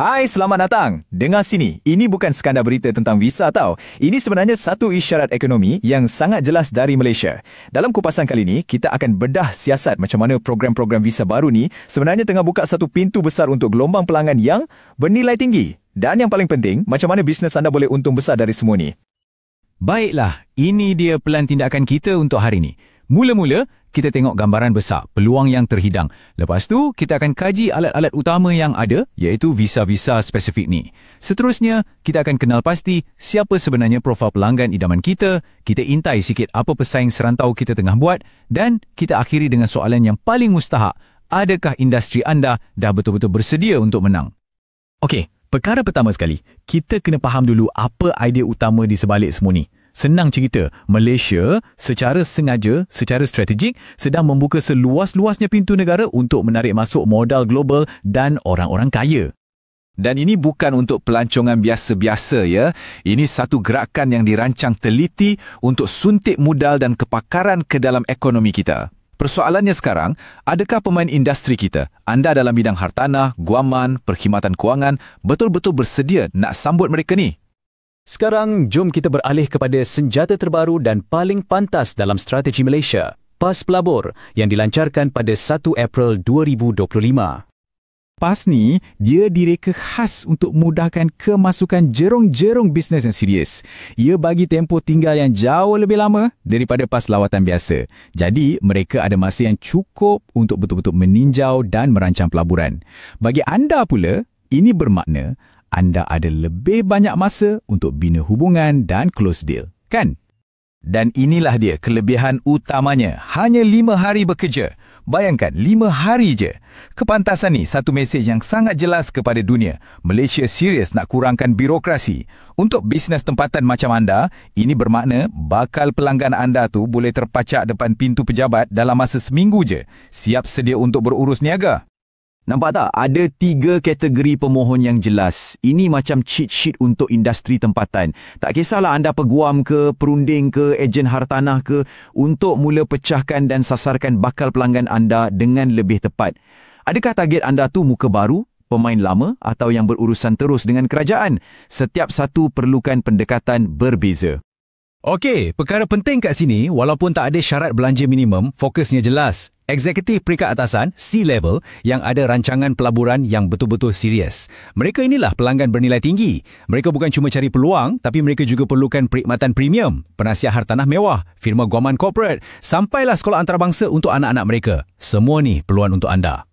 Hai, selamat datang. Dengar sini, ini bukan sekadar berita tentang visa tau. Ini sebenarnya satu isyarat ekonomi yang sangat jelas dari Malaysia. Dalam kupasan kali ini, kita akan bedah siasat macam mana program-program visa baru ni sebenarnya tengah buka satu pintu besar untuk gelombang pelanggan yang bernilai tinggi. Dan yang paling penting, macam mana bisnes anda boleh untung besar dari semua ni. Baiklah, ini dia pelan tindakan kita untuk hari ini. Mula-mula, kita tengok gambaran besar, peluang yang terhidang. Lepas tu, kita akan kaji alat-alat utama yang ada, iaitu visa-visa spesifik ni. Seterusnya, kita akan kenal pasti siapa sebenarnya profil pelanggan idaman kita intai sikit apa pesaing serantau kita tengah buat, dan kita akhiri dengan soalan yang paling mustahak. Adakah industri anda dah betul-betul bersedia untuk menang? Okey, perkara pertama sekali, kita kena faham dulu apa idea utama di sebalik semua ni. Senang cerita, Malaysia secara sengaja, secara strategik sedang membuka seluas-luasnya pintu negara untuk menarik masuk modal global dan orang-orang kaya. Dan ini bukan untuk pelancongan biasa-biasa ya. Ini satu gerakan yang dirancang teliti untuk suntik modal dan kepakaran ke dalam ekonomi kita. Persoalannya sekarang, adakah pemain industri kita, anda dalam bidang hartanah, guaman, perkhidmatan kewangan, betul-betul bersedia nak sambut mereka ni? Sekarang, jom kita beralih kepada senjata terbaru dan paling pantas dalam strategi Malaysia, PAS Pelabur yang dilancarkan pada 1 April 2025. PAS ni, dia direka khas untuk mudahkan kemasukan jerung-jerung bisnes yang serius. Ia bagi tempoh tinggal yang jauh lebih lama daripada PAS lawatan biasa. Jadi, mereka ada masa yang cukup untuk betul-betul meninjau dan merancang pelaburan. Bagi anda pula, ini bermakna anda ada lebih banyak masa untuk bina hubungan dan close deal, kan? Dan inilah dia kelebihan utamanya. Hanya 5 hari bekerja. Bayangkan, 5 hari je. Kepantasan ni satu mesej yang sangat jelas kepada dunia. Malaysia serius nak kurangkan birokrasi. Untuk bisnes tempatan macam anda, ini bermakna bakal pelanggan anda tu boleh terpacak depan pintu pejabat dalam masa seminggu je. Siap sedia untuk berurus niaga. Nampak tak? Ada 3 kategori pemohon yang jelas. Ini macam cheat sheet untuk industri tempatan. Tak kisahlah anda peguam ke, perunding ke, ejen hartanah ke, untuk mula pecahkan dan sasarkan bakal pelanggan anda dengan lebih tepat. Adakah target anda tu muka baru, pemain lama atau yang berurusan terus dengan kerajaan? Setiap satu perlukan pendekatan berbeza. Okey, perkara penting kat sini, walaupun tak ada syarat belanja minimum, fokusnya jelas. Eksekutif peringkat atasan, C-level, yang ada rancangan pelaburan yang betul-betul serius. Mereka inilah pelanggan bernilai tinggi. Mereka bukan cuma cari peluang, tapi mereka juga perlukan perkhidmatan premium, penasihat hartanah mewah, firma guaman corporate, sampailah sekolah antarabangsa untuk anak-anak mereka. Semua ni peluang untuk anda.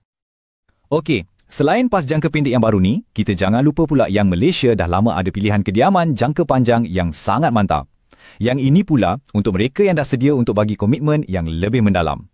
Okey, selain PAS jangka pendek yang baru ni, kita jangan lupa pula yang Malaysia dah lama ada pilihan kediaman jangka panjang yang sangat mantap. Yang ini pula untuk mereka yang dah sedia untuk bagi komitmen yang lebih mendalam.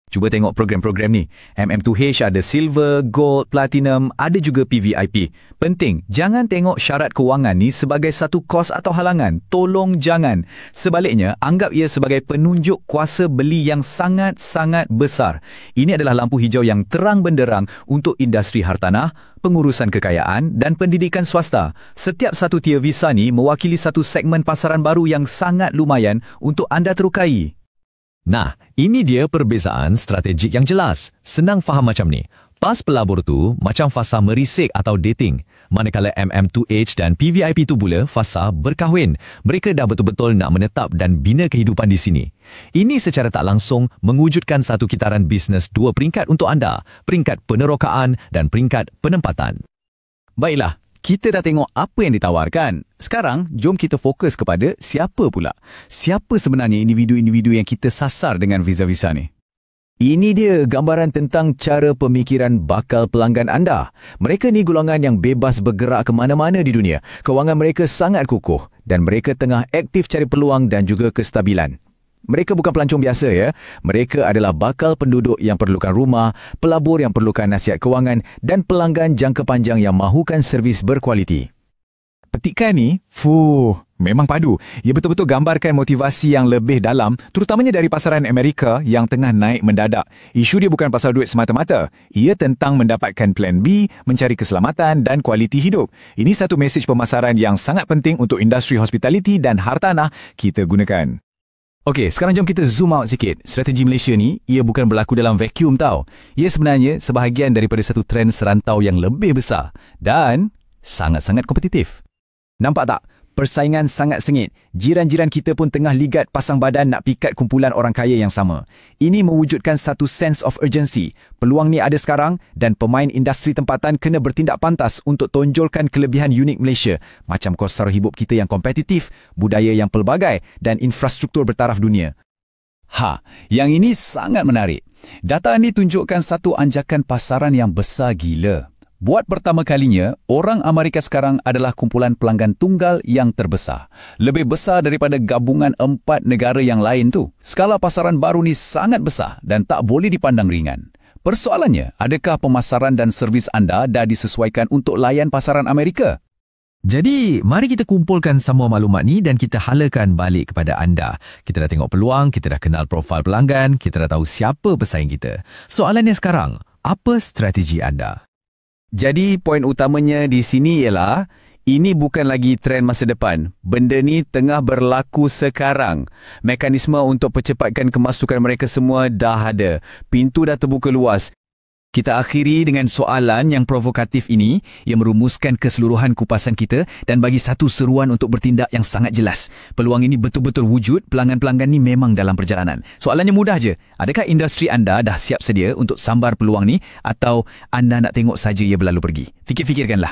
Cuba tengok program-program ni. MM2H ada Silver, Gold, Platinum, ada juga PVIP. Penting, jangan tengok syarat kewangan ni sebagai satu kos atau halangan. Tolong jangan. Sebaliknya, anggap ia sebagai penunjuk kuasa beli yang sangat-sangat besar. Ini adalah lampu hijau yang terang benderang untuk industri hartanah, pengurusan kekayaan dan pendidikan swasta. Setiap satu tier visa ni mewakili satu segmen pasaran baru yang sangat lumayan untuk anda terukai. Nah, ini dia perbezaan strategik yang jelas. Senang faham macam ni. PAS pelabur tu macam fasa merisik atau dating. Manakala MM2H dan PVIP tu pula fasa berkahwin. Mereka dah betul-betul nak menetap dan bina kehidupan di sini. Ini secara tak langsung mewujudkan satu kitaran bisnes 2 peringkat untuk anda. Peringkat penerokaan dan peringkat penempatan. Baiklah, kita dah tengok apa yang ditawarkan. Sekarang, jom kita fokus kepada siapa pula. Siapa sebenarnya individu-individu yang kita sasar dengan visa-visa ni? Ini dia gambaran tentang cara pemikiran bakal pelanggan anda. Mereka ni golongan yang bebas bergerak ke mana-mana di dunia. Kewangan mereka sangat kukuh dan mereka tengah aktif cari peluang dan juga kestabilan. Mereka bukan pelancong biasa ya. Mereka adalah bakal penduduk yang perlukan rumah, pelabur yang perlukan nasihat kewangan dan pelanggan jangka panjang yang mahukan servis berkualiti. Petikan ni, memang padu. Ia betul-betul gambarkan motivasi yang lebih dalam, terutamanya dari pasaran Amerika yang tengah naik mendadak. Isu dia bukan pasal duit semata-mata. Ia tentang mendapatkan plan B, mencari keselamatan dan kualiti hidup. Ini satu mesej pemasaran yang sangat penting untuk industri hospitality dan hartanah kita gunakan. Okey, sekarang jom kita zoom out sikit. Strategi Malaysia ni, ia bukan berlaku dalam vacuum tau. Ia sebenarnya sebahagian daripada satu trend serantau yang lebih besar dan sangat-sangat kompetitif. Nampak tak? Persaingan sangat sengit. Jiran-jiran kita pun tengah ligat pasang badan nak pikat kumpulan orang kaya yang sama. Ini mewujudkan satu sense of urgency. Peluang ni ada sekarang dan pemain industri tempatan kena bertindak pantas untuk tonjolkan kelebihan unik Malaysia macam kos sara hidup kita yang kompetitif, budaya yang pelbagai dan infrastruktur bertaraf dunia. Yang ini sangat menarik. Data ini tunjukkan satu anjakan pasaran yang besar gila. Buat pertama kalinya, orang Amerika sekarang adalah kumpulan pelanggan tunggal yang terbesar. Lebih besar daripada gabungan 4 negara yang lain tu. Skala pasaran baru ni sangat besar dan tak boleh dipandang ringan. Persoalannya, adakah pemasaran dan servis anda dah disesuaikan untuk layan pasaran Amerika? Jadi, mari kita kumpulkan semua maklumat ni dan kita halakan balik kepada anda. Kita dah tengok peluang, kita dah kenal profil pelanggan, kita dah tahu siapa pesaing kita. Soalannya sekarang, apa strategi anda? Jadi, poin utamanya di sini ialah, ini bukan lagi trend masa depan. Benda ni tengah berlaku sekarang. Mekanisme untuk percepatkan kemasukan mereka semua dah ada. Pintu dah terbuka luas. Kita akhiri dengan soalan yang provokatif ini yang merumuskan keseluruhan kupasan kita dan bagi satu seruan untuk bertindak yang sangat jelas. Peluang ini betul-betul wujud, pelanggan-pelanggan ni memang dalam perjalanan. Soalannya mudah je. Adakah industri anda dah siap sedia untuk sambar peluang ni atau anda nak tengok saja ia berlalu pergi? Fikir-fikirkanlah.